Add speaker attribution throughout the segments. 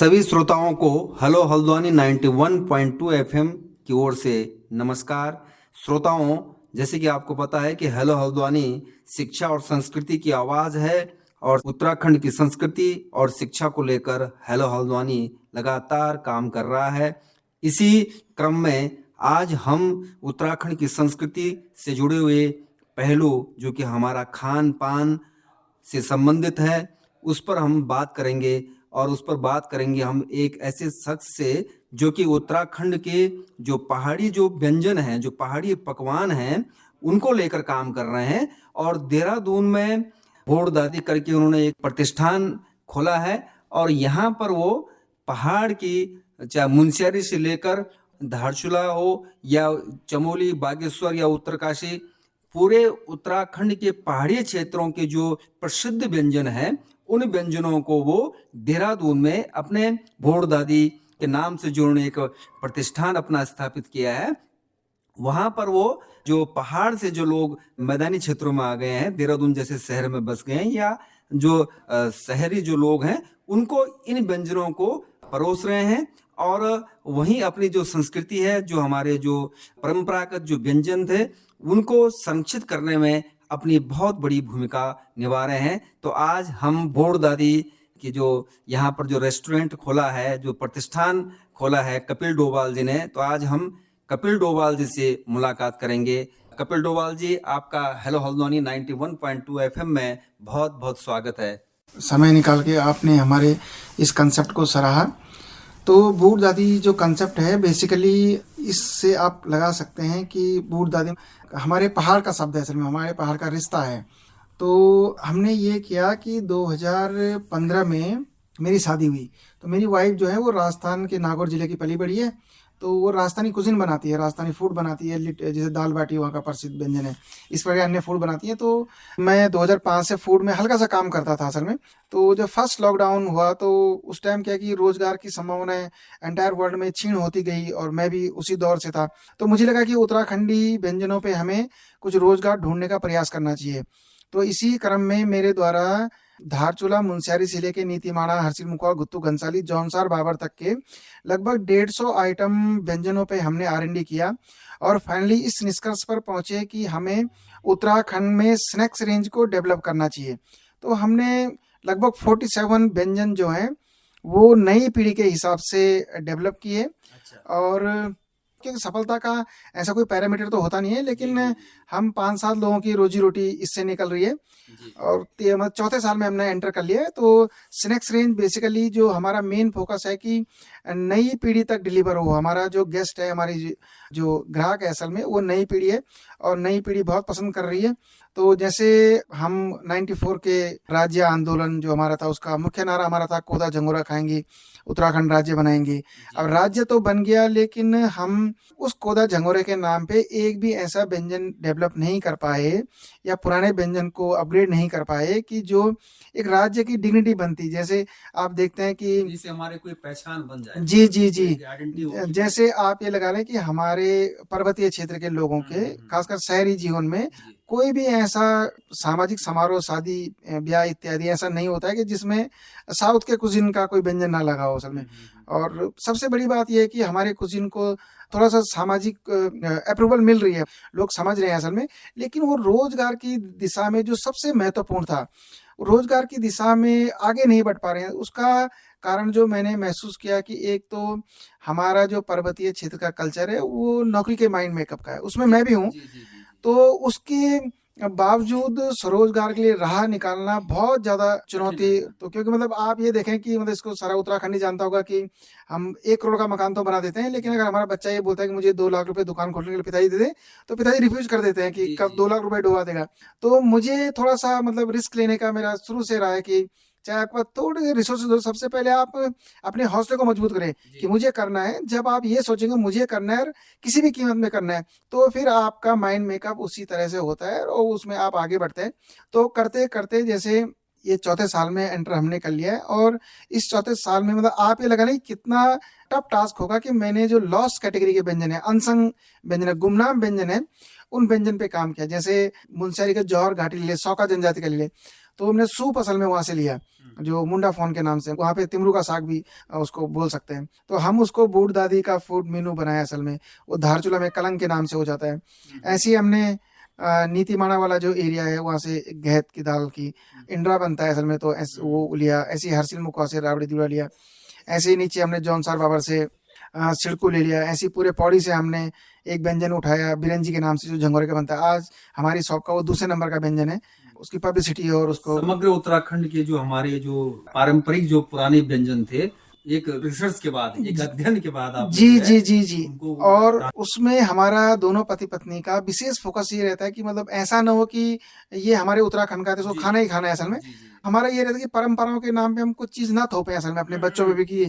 Speaker 1: सभी श्रोताओं को हेलो हल्द्वानी 91.2 एफएम की ओर से नमस्कार। श्रोताओं, जैसे कि आपको पता है कि हेलो हल्द्वानी शिक्षा और संस्कृति की आवाज़ है और उत्तराखंड की संस्कृति और शिक्षा को लेकर हेलो हल्द्वानी लगातार काम कर रहा है। इसी क्रम में आज हम उत्तराखंड की संस्कृति से जुड़े हुए पहलू जो कि हमारा खान पान से संबंधित है उस पर हम बात करेंगे और उस पर बात करेंगे हम एक ऐसे शख्स से जो कि उत्तराखंड के जो पहाड़ी जो व्यंजन हैं, जो पहाड़ी पकवान हैं, उनको लेकर काम कर रहे हैं। और देहरादून में भोर दादी करके उन्होंने एक प्रतिष्ठान खोला है और यहाँ पर वो पहाड़ की चाहे मुनस्यारी से लेकर धारचूला हो या चमोली, बागेश्वर या उत्तरकाशी, पूरे उत्तराखंड के पहाड़ी क्षेत्रों के जो प्रसिद्ध व्यंजन हैं उन व्यंजनों को वो देहरादून में अपने भोर दादी के नाम से जो उन्होंने एक प्रतिष्ठान अपना स्थापित किया है, वहाँ पर वो जो पहाड़ से जो लोग मैदानी क्षेत्रों में आ गए हैं, देहरादून जैसे शहर में बस गए हैं या जो शहरी जो लोग हैं, उनको इन व्यंजनों को परोस रहे हैं और वहीं अपनी जो संस्कृति है, जो हमारे जो परंपरागत जो व्यंजन थे, उनको संरक्षित करने में अपनी बहुत बड़ी भूमिका निभा रहे हैं। तो आज हम भोर दादी की जो यहाँ पर जो रेस्टोरेंट खोला है, जो प्रतिष्ठान खोला है कपिल डोभाल जी ने, तो आज हम कपिल डोभाल जी से मुलाकात करेंगे। कपिल डोभाल जी, आपका हेलो हल्द्वानी 91.2 एफएम में बहुत बहुत स्वागत है।
Speaker 2: समय निकाल के आपने हमारे इस कंसेप्ट को सराहा। तो बूढ़ दादी जो कंसेप्ट है, बेसिकली इससे आप लगा सकते हैं कि बूढ़ दादी हमारे पहाड़ का शब्द है, असल में हमारे पहाड़ का रिश्ता है। तो हमने ये किया कि 2015 में मेरी शादी हुई। तो मेरी वाइफ जो है वो राजस्थान के नागौर ज़िले की पली बड़ी है। तो वो राजस्थानी कुजिन बनाती है, राजस्थानी फूड बनाती है, जैसे दाल बाटी वहाँ का प्रसिद्ध व्यंजन है, इस प्रकार अन्य फूड बनाती है। तो मैं 2005 से फूड में हल्का सा काम करता था असल में। तो जब फर्स्ट लॉकडाउन हुआ तो उस टाइम क्या कि रोजगार की संभावनाएं एंटायर वर्ल्ड में छीन होती गई और मैं भी उसी दौर से था। तो मुझे लगा कि उत्तराखंडी व्यंजनों पे हमें कुछ रोजगार ढूंढने का प्रयास करना चाहिए। तो इसी क्रम में मेरे द्वारा धारचूला, मुनस्यारी से लेके नीतीमाणा, हरसिल मुखवा, गुत्तू, घनसाली, जौनसार, बाबर तक के लगभग 150 आइटम व्यंजनों पे हमने R&D किया और फाइनली इस निष्कर्ष पर पहुंचे कि हमें उत्तराखंड में स्नैक्स रेंज को डेवलप करना चाहिए। तो हमने लगभग 47 व्यंजन जो हैं वो नई पीढ़ी के हिसाब से डेवलप किए। और क्योंकि सफलता का ऐसा कोई पैरामीटर तो होता नहीं है, लेकिन हम 5-7 लोगों की रोजी रोटी इससे निकल रही है और मतलब चौथे साल में हमने एंटर कर लिया है। तो स्नैक्स रेंज बेसिकली जो हमारा मेन फोकस है कि नई पीढ़ी तक डिलीवर हो। हमारा जो गेस्ट है, हमारी जो ग्राहक है, असल में वो नई पीढ़ी है और नई पीढ़ी बहुत पसंद कर रही है। तो जैसे हम 94 के राज्य आंदोलन जो हमारा था, उसका मुख्य नारा हमारा था कोदा झंगोरा खाएंगे, उत्तराखंड राज्य बनाएंगे। अब राज्य तो बन गया, लेकिन हम उस कोदा झंगोरे के नाम पे एक भी ऐसा व्यंजन डेवलप नहीं कर पाए या पुराने व्यंजन को अपग्रेड नहीं कर पाए कि जो एक राज्य की डिग्निटी बनती। जैसे आप देखते हैं कि
Speaker 1: जिससे हमारे कोई पहचान बन जाए।
Speaker 2: जी जी जी,
Speaker 1: आइडेंटिटी हो।
Speaker 2: जैसे आप ये लगा लें कि हमारे पर्वतीय क्षेत्र के लोगों के, खासकर शहरी जीवन में, कोई भी ऐसा सामाजिक समारोह, शादी, ब्याह इत्यादि ऐसा नहीं होता है कि जिसमें साउथ के कुजिन का कोई व्यंजन ना लगा हो असल में। और सबसे बड़ी बात यह है कि हमारे कुजिन को थोड़ा सा सामाजिक अप्रूवल मिल रही है, लोग समझ रहे हैं असल में। लेकिन वो रोजगार की दिशा में जो सबसे महत्वपूर्ण था, रोजगार की दिशा में आगे नहीं बढ़ पा रहे हैं। उसका कारण जो मैंने महसूस किया कि एक तो हमारा जो पर्वतीय क्षेत्र का कल्चर है वो नौकरी के माइंड मेकअप का है, उसमें मैं भी हूँ। तो उसके बावजूद स्वरोजगार के लिए राह निकालना बहुत ज्यादा चुनौती। तो क्योंकि मतलब आप ये देखें कि मतलब इसको सारा उत्तराखंड ही जानता होगा कि हम 1 करोड़ का मकान तो बना देते हैं, लेकिन अगर हमारा बच्चा ये बोलता है कि मुझे 2 लाख रुपए दुकान खोलने के लिए पिताजी दे दे, तो पिताजी रिफ्यूज कर देते हैं कि कब 2 लाख रुपए डुबा देगा। तो मुझे थोड़ा सा मतलब रिस्क लेने का मेरा शुरू से रहा है कि चाहे आपके पास थोड़े रिसोर्सेज हो, सबसे पहले आप अपने हौसले को मजबूत करें कि मुझे करना है। जब आप ये सोचेंगे मुझे करना है और किसी भी कीमत में करना है, तो फिर आपका माइंड मेकअप उसी तरह से होता है और उसमें आप आगे बढ़ते हैं। तो करते करते जैसे ये चौथे साल में एंटर हमने कर लिया है और इस चौथे साल में मतलब आप ये लगा लें कितना टफ टास्क होगा कि मैंने जो लॉस्ट कैटेगरी के व्यंजन है, अनसंग व्यंजन है, गुमनाम व्यंजन है, उन व्यंजन पे काम किया। जैसे मुनस्यारी का जौहर घाटी ले ले, सौका जनजाति का ले ले, तो हमने सूप असल में वहाँ से लिया, जो मुंडा फोन के नाम से, वहाँ पे तिमरू का साग भी उसको बोल सकते हैं। तो हम उसको बूढ़ दादी का फूड मेनू बनाया असल में, वो धारचूला में कलंग के नाम से हो जाता है। ऐसे ही हमने नीतीमाणा वाला जो एरिया है वहाँ से गहत की दाल की इंड्रा बनता है असल में, तो वो लिया। ऐसे ही हरसिल मुखवा से राबड़ी दूल्हा लिया। ऐसे ही नीचे हमने जौनसार बाबर से सिड़कू ले लिया। ऐसे ही पूरे पौड़ी से हमने एक व्यंजन उठाया बिरंजी के नाम से, जो झंगोरे का बनता है। आज हमारी शॉप का वो दूसरे नंबर का व्यंजन है, उसकी पब्लिसिटी है और उसको
Speaker 1: समग्र उत्तराखंड के जो हमारे जो पारंपरिक जो पुराने व्यंजन थे, एक रिसर्च के बाद, एक अध्ययन के बाद आप
Speaker 2: जी जी जी जी
Speaker 1: उनको
Speaker 2: और उसमें हमारा दोनों पति पत्नी का विशेष फोकस ये रहता है कि मतलब ऐसा ना हो कि ये हमारे उत्तराखंड का है तो इसको खाना ही खाना है। असल में हमारा ये रहता है कि परंपराओं के नाम पे हम कुछ चीज ना थोपे असल में अपने बच्चों पे भी कि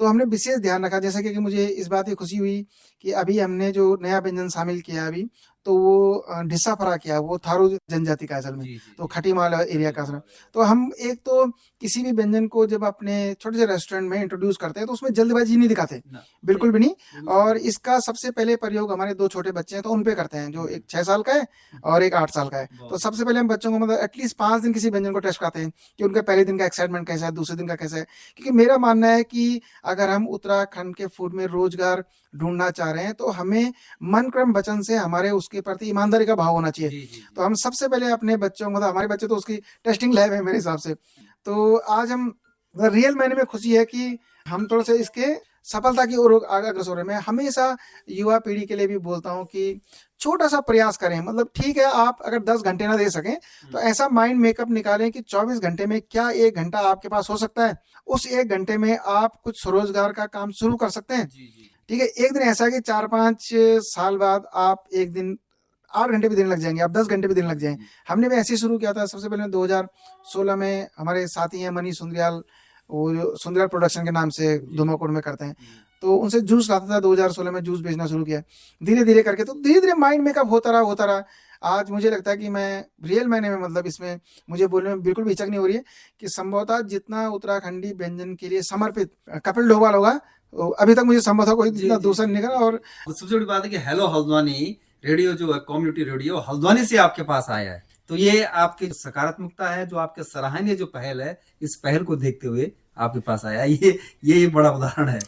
Speaker 2: तो हमने विशेष ध्यान रखा। जैसे कि मुझे इस बात की खुशी हुई कि अभी हमने जो नया व्यंजन शामिल किया अभी, तो वो ढिस्सा फ्रा किया, वो थारू जनजाति का असल में, तो खटीमाल एरिया का असल में। तो हम एक तो किसी भी व्यंजन को जब अपने छोटे से रेस्टोरेंट में इंट्रोड्यूस करते हैं तो उसमें जल्दबाजी नहीं दिखाते, बिल्कुल भी नहीं। और इसका सबसे पहले प्रयोग हमारे 2 छोटे बच्चे हैं तो उन पे करते हैं, जो एक 6 साल का है और एक 8 साल का है। तो सबसे पहले हम बच्चों को मतलब एटलीस्ट 5 दिन किसी व्यंजन को टेस्ट कराते हैं कि उनके पहले दिन का एक्साइटमेंट कैसा है, दूसरे दिन का कैसा है। क्योंकि मेरा मानना है कि अगर हम उत्तराखंड के फूड में रोजगार ढूंढना चाह रहे हैं तो हमें मन क्रम वचन से हमारे उसके प्रति ईमानदारी का भाव होना चाहिए। तो हम सबसे पहले अपने बच्चों, मतलब हमारे बच्चे तो उसकी टेस्टिंग लैब है मेरे हिसाब से। तो आज हम रियल मायने में खुशी है कि हम थोड़ा सा इसके सफलता की ओर आगे अग्रसर हो रहे हैं। मैं हमेशा युवा पीढ़ी के लिए भी बोलता हूँ कि छोटा सा प्रयास करें। मतलब ठीक है, आप अगर 10 घंटे ना दे सकें तो ऐसा माइंड मेकअप निकालें कि 24 घंटे में क्या 1 घंटा आपके पास हो सकता है। उस 1 घंटे में आप कुछ स्वरोजगार का काम शुरू कर सकते हैं। ठीक है, एक दिन ऐसा है कि 4-5 साल बाद आप एक दिन 8 घंटे भी देने लग जाएंगे, आप 10 घंटे भी देने लग जाएंगे। हमने भी ऐसे ही शुरू किया था। सबसे पहले 2016 में हमारे साथी हैं मनीष सुंदरियाल, वो जो सुंदरियाल प्रोडक्शन के नाम से धुमाकोट में करते हैं, तो उनसे जूस लाता था। 2016 में जूस बेचना शुरू किया, धीरे धीरे करके। तो धीरे धीरे माइंड मेकअप होता रहा। आज मुझे लगता है कि मैं रियल मायने में, मतलब इसमें मुझे बोलने में बिल्कुल भी हिचक नहीं हो रही है कि संभवतः जितना उत्तराखंडी व्यंजन के लिए समर्पित कपिल डोभाल होगा, अभी तक मुझे संभवतः कोई जितना दूसरा नहीं निकला। और
Speaker 1: सबसे बड़ी बात है कि हेलो हल्द्वानी रेडियो जो है, कम्युनिटी रेडियो हल्द्वानी से आपके पास आया है, तो ये आपकी सकारात्मकता है, जो आपके सराहनीय जो पहल है, इस पहल को देखते हुए आपके पास आया। ये बड़ा उदाहरण है।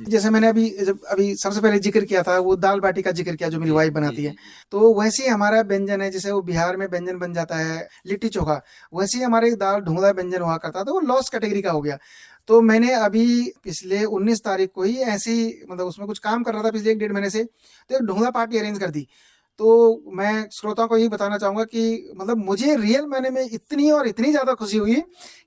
Speaker 2: जैसे मैंने अभी सबसे पहले जिक्र किया था, वो दाल बाटी का जिक्र किया जो मेरी वाइफ बनाती है, तो वैसे ही हमारा व्यंजन है। जैसे वो बिहार में व्यंजन बन जाता है लिट्टी चोखा, वैसे ही हमारे दाल ढूंढा व्यंजन हुआ करता था, वो लॉस कैटेगरी का हो गया। तो मैंने अभी पिछले 19 तारीख को ही ऐसी, मतलब उसमें कुछ काम कर रहा था पिछले 1-1.5 महीने से, तो एक ढूंढा पार्टी अरेंज कर दी। तो मैं श्रोताओं को यही बताना चाहूंगा कि मतलब मुझे रियल मैंने में इतनी और इतनी ज्यादा खुशी हुई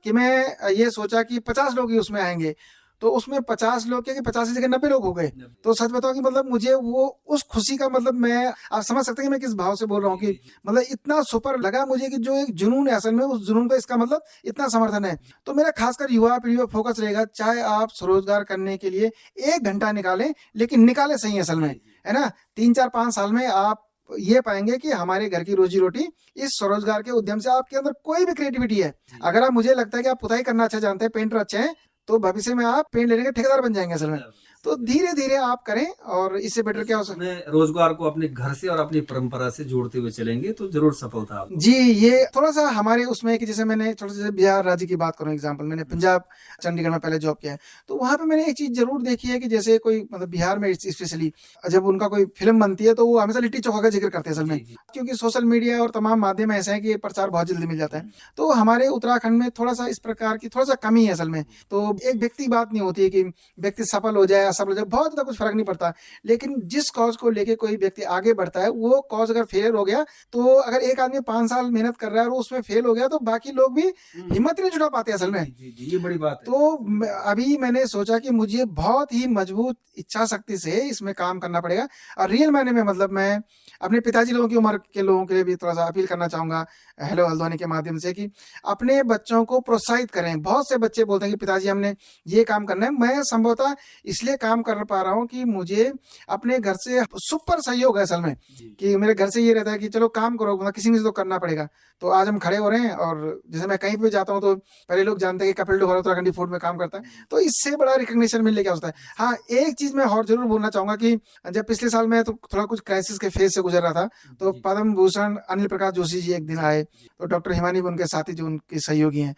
Speaker 2: कि मैं ये सोचा कि 50 लोग ही उसमें आएंगे, तो उसमें 50 लोग क्या कि 50 की जगह 90 लोग हो गए। तो सच बताओ कि मतलब मुझे वो उस खुशी का, मतलब मैं, आप समझ सकते हैं कि मैं किस भाव से बोल रहा हूँ कि मतलब इतना सुपर लगा मुझे कि जो एक जुनून है असल में, उस जुनून का इसका मतलब इतना समर्थन है। तो मेरा खासकर युवा पीढ़ी पर फोकस रहेगा, चाहे आप स्वरोजगार करने के लिए 1 घंटा निकालें, लेकिन निकाले सही असल में, है ना। 3-4-5 साल में आप ये पाएंगे कि हमारे घर की रोजी रोटी इस स्वरोजगार के उद्यम से। आपके अंदर कोई भी क्रिएटिविटी है, अगर आप, मुझे लगता है कि आप पुताई करना अच्छा जानते हैं, पेंटर अच्छे हैं, तो भविष्य में आप पेंट लेने के ठेकेदार बन जाएंगे असल में। तो धीरे धीरे आप करें, और इससे बेटर क्या हो सकता है,
Speaker 1: रोजगार को अपने घर से और अपनी परंपरा से जोड़ते हुए चलेंगे तो जरूर सफलता आपको।
Speaker 2: जी। ये थोड़ा सा हमारे उसमें कि जैसे मैंने थोड़ा सा बिहार राज्य की बात करूं एग्जांपल, मैंने पंजाब चंडीगढ़ में पहले जॉब किया है, तो वहां पे मैंने एक चीज जरूर देखी है कि जैसे कोई, मतलब बिहार में स्पेशली जब उनका कोई फिल्म बनती है तो वो हमेशा लिट्टी चोखा का जिक्र करते हैं असल में, क्योंकि सोशल मीडिया और तमाम माध्यम ऐसे हैं कि प्रचार बहुत जल्दी मिल जाता है। तो हमारे उत्तराखंड में थोड़ा सा इस प्रकार की थोड़ा सा कमी है असल में। तो एक व्यक्ति बात नहीं होती है कि व्यक्ति सफल हो जाए असफल हो जाए, बहुत ज्यादा कुछ फर्क नहीं पड़ता। लेकिन जिस कॉज को लेके कोई व्यक्ति आगे बढ़ता है, वो कॉज अगर फेलियर हो गया, तो अगर एक आदमी 5 साल मेहनत कर रहा है और उसमें फेल हो गया, तो बाकी लोग भी हिम्मत नहीं जुटा पाते असल में।
Speaker 1: ये बड़ी बात है।
Speaker 2: तो अभी मैंने सोचा कि मुझे बहुत ही मजबूत इच्छा शक्ति से इसमें काम करना पड़ेगा। और रियल मायने में, मतलब मैं अपने पिताजी लोगों की उम्र के लोगों के लिए भी थोड़ा सा अपील करना चाहूंगा हेलो हल्द्वानी के माध्यम से, कि अपने बच्चों को प्रोत्साहित करें। बहुत से बच्चे बोलते हैं कि पिताजी हमने ये काम करना है। मैं संभवतः इसलिए काम कर पा रहा हूँ कि मुझे अपने घर से सुपर सहयोग है असल में, कि मेरे घर से ये रहता है कि चलो काम करो, मतलब किसी से तो करना पड़ेगा। तो आज हम खड़े हो रहे हैं, और जैसे मैं कहीं पे जाता हूँ तो पहले लोग जानते हैं कि कपिल डोहरा उत्तराखंडी फूड में काम करता है, तो इससे बड़ा रिकग्निशन मिलने क्या होता है। हाँ, एक चीज मैं और जरूर बोलना चाहूंगा कि जब पिछले साल मैं तो थोड़ा कुछ क्राइसिस के फेज से गुजर रहा था, तो पद्म भूषण अनिल प्रकाश जोशी जी एक दिन आए, तो डॉक्टर हिमानी भी उनके साथी जो उनके सहयोगी हैं,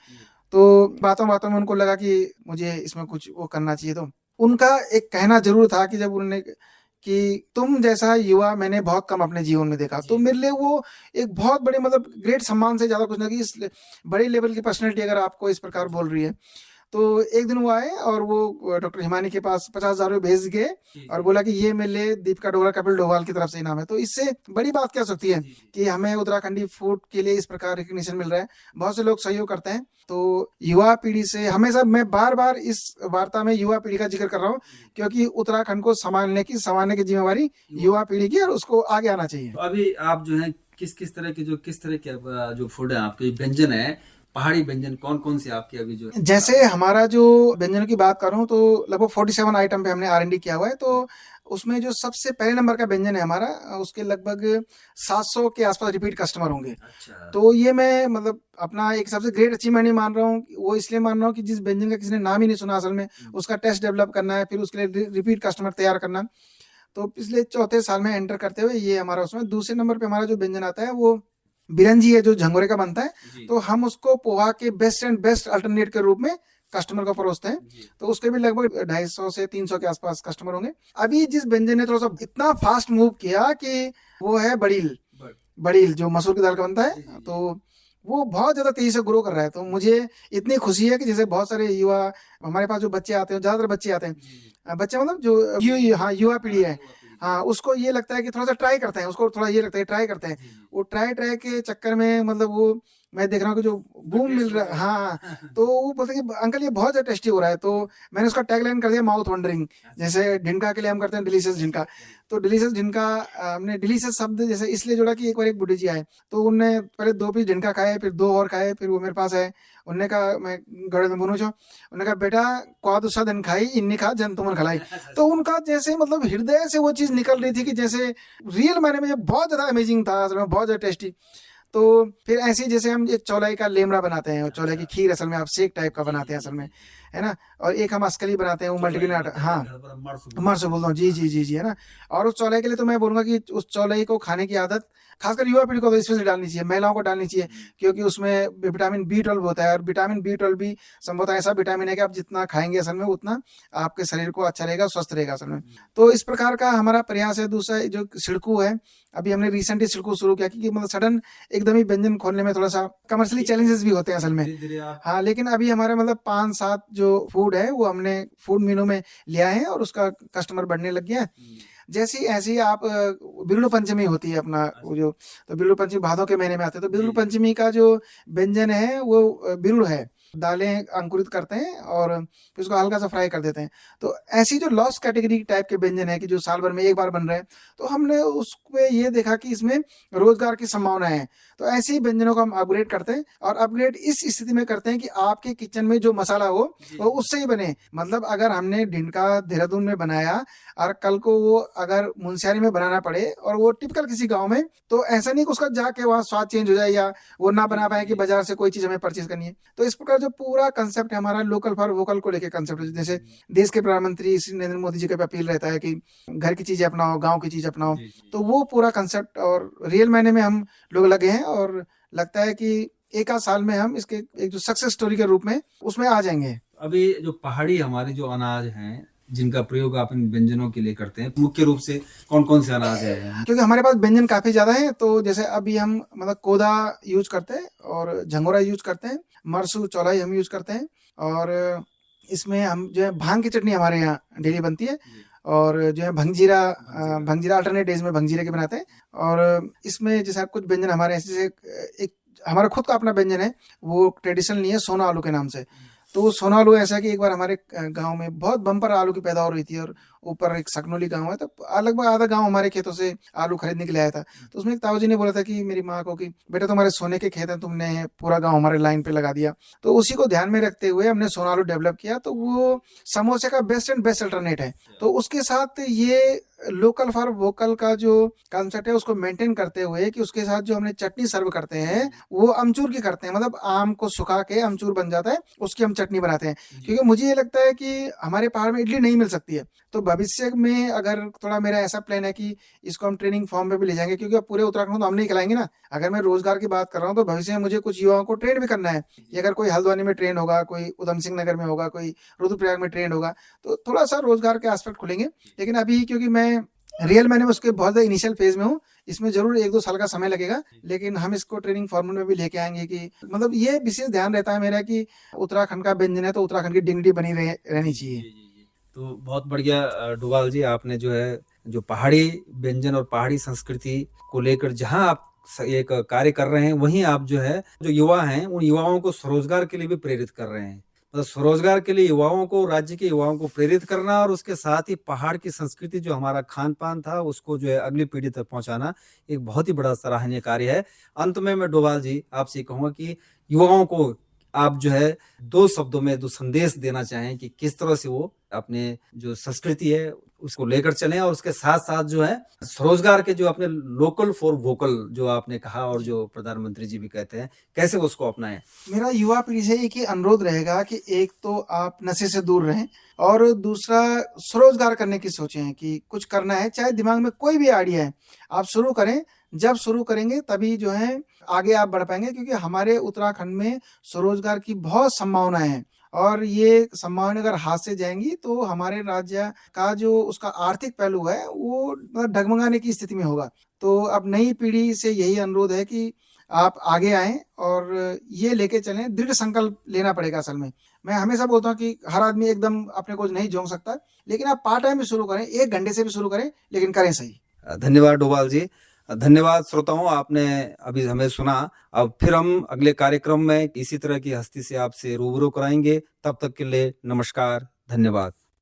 Speaker 2: तो बातों बातों में उनको लगा कि मुझे इसमें कुछ वो करना चाहिए। तो उनका एक कहना जरूर था कि जब उन्होंने कि तुम जैसा युवा मैंने बहुत कम अपने जीवन में देखा, तो मेरे लिए वो एक बहुत बड़े मतलब ग्रेट सम्मान से ज्यादा कुछ नहीं, कि इस बड़े लेवल की पर्सनैलिटी अगर आपको इस प्रकार बोल रही है। तो एक दिन वो आए और वो डॉक्टर हिमानी के पास 50,000 रुपये भेज गए और बोला कि ये मेरे लिए दीपिका डोगरा कपिल डोभाल की तरफ से इनाम है। तो इससे बड़ी बात क्या सकती है कि हमें उत्तराखंडी फूड के लिए इस प्रकार रिकग्निशन मिल रहा है, बहुत से लोग सहयोग करते हैं। तो युवा पीढ़ी से हमेशा मैं बार बार इस वार्ता में युवा पीढ़ी का जिक्र कर रहा हूँ, क्योंकि उत्तराखंड को संभालने की जिम्मेवारी युवा पीढ़ी की, और उसको आगे आना चाहिए।
Speaker 3: तो अभी आप जो है किस तरह के जो फूड है आपके व्यंजन है, पहाड़ी व्यंजन कौन कौन से आपके अभी जो
Speaker 2: जैसे हमारा जो व्यंजनों की बात करूं तो लगभग 47 आइटम पे हमने R&D किया हुआ है। तो उसमें जो सबसे पहले नंबर का व्यंजन है हमारा, उसके लगभग 700 के आसपास रिपीट कस्टमर होंगे।
Speaker 3: अच्छा।
Speaker 2: तो ये मैं मतलब अपना एक सबसे ग्रेट अचीवमेंट ही मान रहा हूँ। वो इसलिए मान रहा हूँ कि जिस व्यंजन का किसी ने नाम ही नहीं सुना असल में, उसका टेस्ट डेवलप करना है, फिर उसके लिए रिपीट कस्टमर तैयार करना। तो पिछले चौथे साल में एंटर करते हुए ये हमारा उसमें दूसरे नंबर पे हमारा जो व्यंजन आता है वो बिरंजी है, जो झंगोरे का बनता है। तो हम उसको पोहा के बेस्ट एंड बेस्ट अल्टरनेट के रूप में कस्टमर को परोसते हैं। तो उसके भी लगभग 250 से 300 के आसपास कस्टमर होंगे। अभी जिस व्यंजन ने थोड़ा सा इतना फास्ट मूव किया कि वो है बड़ील। बड़ील जो मसूर की दाल का बनता है, तो वो बहुत ज्यादा तेजी से ग्रो कर रहा है। तो मुझे इतनी खुशी है कि जैसे बहुत सारे युवा हमारे पास जो बच्चे आते हैं, ज्यादातर बच्चे आते हैं, बच्चे मतलब जो हाँ युवा पीढ़ी है, हाँ उसको ये लगता है कि थोड़ा सा ट्राई करते हैं, उसको थोड़ा ये लगता है ट्राई करते हैं। वो ट्राई के चक्कर में मतलब वो मैं देख रहा हूँ कि जो बूम मिल रहा है, हाँ तो वो बोलते हैं कि अंकल ये बहुत ज्यादा टेस्टी हो रहा है। तो मैंने उसका टैगलाइन कर दिया माउथ वंडरिंग। जैसे ढिनका के लिए हम करते हैं डिलीशियस ढिनका, तो डिलीशियस ढिनका हमने डिलीशियस शब्द जैसे इसलिए जोड़ा कि एक बार एक बुढ़ी जी आए, तो उनने पहले 2 पीस ढिनका खाए, फिर 2 और खाए, फिर वो मेरे पास आए। उन्होंने कहा मैं गड़े में बोनू छो, उन्होंने कहा बेटा क्वाद उसा दिन खाई इन्नी खा जन तुमन खलाई। तो उनका जैसे मतलब हृदय से वो चीज निकल रही थी कि जैसे रियल मायने में ये बहुत ज्यादा अमेजिंग था, असल में बहुत ज्यादा टेस्टी। तो फिर ऐसे ही जैसे हम एक चौलाई का लेमड़ा बनाते हैं, चौलाई की खीर असल में आप सेक टाइप का बनाते हैं असल में, है ना। और एक हम अस्कली बनाते हैं, वो मल्टीग्रेन आटा, हाँ मर्स बोलता हूँ, जी जी जी जी, है ना। और उस चौलाई के लिए तो मैं बोलूंगा कि उस चौलाई को खाने की आदत खासकर युवा पीढ़ी को तो स्पेशली डालनी चाहिए, महिलाओं को डालनी चाहिए, क्योंकि उसमें विटामिन B12 होता है। और विटामिन B12 भी संभवतः ऐसा विटामिन है कि आप जितना खाएंगे असल में उतना आपके शरीर को अच्छा रहेगा, स्वस्थ रहेगा असल में। तो इस प्रकार का हमारा प्रयास है। दूसरा जो सिड़कू है, अभी हमने रिसेंटली सिड़कू शुरू किया, क्योंकि मतलब सडन एकदम ही व्यंजन खोलने में थोड़ा सा कमर्शियली चैलेंजेस भी होते हैं असल में। हाँ, लेकिन अभी हमारे मतलब 5-7 जो फूड है वो हमने फूड मेनू में लिया है और उसका कस्टमर बढ़ने लग गया है। जैसी ऐसी आप बिरलू पंचमी होती है अपना वो जो, तो बिरलू पंचमी भादों के महीने में आते हैं। तो बिरलू पंचमी का जो व्यंजन है वो बिरुल है, दालें अंकुरित करते हैं और फिर उसको हल्का सा फ्राई कर देते हैं। तो ऐसी जो लॉस कैटेगरी टाइप के व्यंजन है कि जो साल भर में एक बार बन रहे हैं, तो हमने उसमें ये देखा कि इसमें रोजगार की संभावना है। तो ऐसे ही व्यंजनों को हम अपग्रेड करते हैं, और अपग्रेड इस स्थिति में करते हैं कि आपके किचन में जो मसाला हो वो उससे ही बने। मतलब अगर हमने ढिनका देहरादून में बनाया और कल को वो अगर मुंशियारी में बनाना पड़े और वो टिपिकल किसी गांव में, तो ऐसा नहीं कि उसका जाके वहाँ स्वाद चेंज हो जाए या वो ना बना पाए कि बाजार से कोई चीज हमें परचेज करनी है। तो इस प्रकार जो पूरा कंसेप्ट है हमारा लोकल फॉर वोकल को लेकर कंसेप्ट है। जैसे देश के प्रधानमंत्री श्री नरेंद्र मोदी जी का अपील रहता है कि घर की चीजें अपनाओ, गाँव की चीज अपनाओ। तो वो पूरा कंसेप्ट और रियल मायने में हम लोग लगे हैं, और लगता है कि एक आध साल में हम इसके एक जो सक्सेस स्टोरी के रूप में उसमें आ जाएंगे।
Speaker 3: अभी जो पहाड़ी हमारे जो अनाज हैं जिनका प्रयोग आप इन व्यंजनों के लिए करते हैं, मुख्य रूप से कौन कौन से अनाज है?
Speaker 2: क्योंकि हमारे पास व्यंजन काफी ज्यादा है, तो जैसे अभी हम मतलब कोदा यूज करते हैं और झंगोरा यूज करते हैं, मरसू चौलाई हम यूज करते हैं, और इसमें हम जो है भांग की चटनी हमारे यहाँ डेली बनती है, और जो है भंगजीरा अल्टरनेट डेज में भंगजीरे के बनाते हैं। और इसमें जैसे कुछ व्यंजन हमारे ऐसे एक हमारा खुद का अपना व्यंजन है, वो ट्रेडिशनल नहीं है, सोना आलू के नाम से। तो सोनालू ऐसा कि एक बार हमारे गांव में बहुत बम्पर आलू की पैदावार हुई थी, और ऊपर एक सकनोली गांव है, तो लगभग आधा गांव हमारे खेतों से आलू खरीदने के लिए आया था। तो उसमें एक ताऊजी ने बोला था कि मेरी माँ को कि बेटा तुम्हारे सोने के खेत हैं, तुमने पूरा गांव हमारे लाइन पे लगा दिया। तो उसी को ध्यान में रखते हुए हमने सोनालू डेवलप किया। तो वो समोसे का बेस्ट एंड बेस्ट अल्टरनेट है। तो उसके साथ ये लोकल फॉर वोकल का जो कॉन्सेप्ट है उसको मेंटेन करते हुए कि उसके साथ जो हमने चटनी सर्व करते हैं वो अमचूर की करते हैं, मतलब आम को सुखा के अमचूर बन जाता है, उसकी हम चटनी बनाते हैं। क्योंकि मुझे ये लगता है कि हमारे पहाड़ में इडली नहीं मिल सकती है, तो भविष्य में अगर थोड़ा मेरा ऐसा प्लान है कि इसको हम ट्रेनिंग फॉर्म पे भी ले जाएंगे, क्योंकि अब पूरे उत्तराखंड तो हम नहीं खिलाएंगे ना। अगर मैं रोजगार की बात कर रहा हूँ तो भविष्य में मुझे कुछ युवाओं को ट्रेन भी करना है। कि अगर कोई हल्द्वानी में ट्रेन होगा, कोई उधम सिंह नगर में होगा, कोई रुद्रप्रयाग में ट्रेन होगा, तो थोड़ा सा रोजगार के एस्पेक्ट खुलेंगे। लेकिन अभी क्योंकि मैं रियल मैंने उसके बहुत ज़्यादा इनिशियल फेज में हूँ, इसमें जरूर 1-2 साल का समय लगेगा, लेकिन हम इसको ट्रेनिंग फॉर्मेट में भी लेके आएंगे कि मतलब ये विशेष ध्यान रहता है मेरा कि उत्तराखंड का व्यंजन है तो उत्तराखंड की डिग्निटी बनी रहनी चाहिए।
Speaker 3: तो बहुत बढ़िया डोभाल जी, आपने जो है जो पहाड़ी व्यंजन और पहाड़ी संस्कृति को लेकर जहां आप एक कार्य कर रहे हैं, वहीं आप जो है जो युवा हैं उन युवाओं को स्वरोजगार के लिए भी प्रेरित कर रहे हैं। मतलब स्वरोजगार के लिए युवाओं को, राज्य के युवाओं को प्रेरित करना, और उसके साथ ही पहाड़ की संस्कृति जो हमारा खान पान था उसको जो है अगली पीढ़ी तक पहुंचाना एक बहुत ही बड़ा सराहनीय कार्य है। अंत में मैं डोभाल जी आपसे ये कहूंगा कि युवाओं को आप जो है 2 शब्दों में 2 संदेश देना चाहें कि किस तरह से वो अपने जो संस्कृति है उसको लेकर चलें, और उसके साथ साथ जो है स्वरोजगार के जो अपने लोकल फॉर वोकल जो आपने कहा और जो प्रधानमंत्री जी भी कहते हैं, कैसे उसको अपनाएं।
Speaker 2: मेरा युवा पीढ़ी से एक ही अनुरोध रहेगा कि एक तो आप नशे से दूर रहें, और दूसरा स्वरोजगार करने की सोचें कि कुछ करना है, चाहे दिमाग में कोई भी आइडिया है आप शुरू करें। जब शुरू करेंगे तभी जो है आगे आप बढ़ पाएंगे, क्योंकि हमारे उत्तराखंड में स्वरोजगार की बहुत संभावनाएं हैं, और ये संभावनाएं अगर हाथ से जाएंगी तो हमारे राज्य का जो उसका आर्थिक पहलू है वो मतलब डगमगाने की स्थिति में होगा। तो अब नई पीढ़ी से यही अनुरोध है कि आप आगे आएं और ये लेके चलें, दृढ़ संकल्प लेना पड़ेगा। असल में मैं हमेशा बोलता हूँ कि हर आदमी एकदम अपने को नहीं झोंक सकता, लेकिन आप पार्ट टाइम भी शुरू करें, 1 घंटे से भी शुरू करें, लेकिन करें सही।
Speaker 3: धन्यवाद डोभाल जी। धन्यवाद श्रोताओं, आपने अभी हमें सुना। अब फिर हम अगले कार्यक्रम में इसी तरह की हस्ती से आपसे रूबरू कराएंगे। तब तक के लिए नमस्कार, धन्यवाद।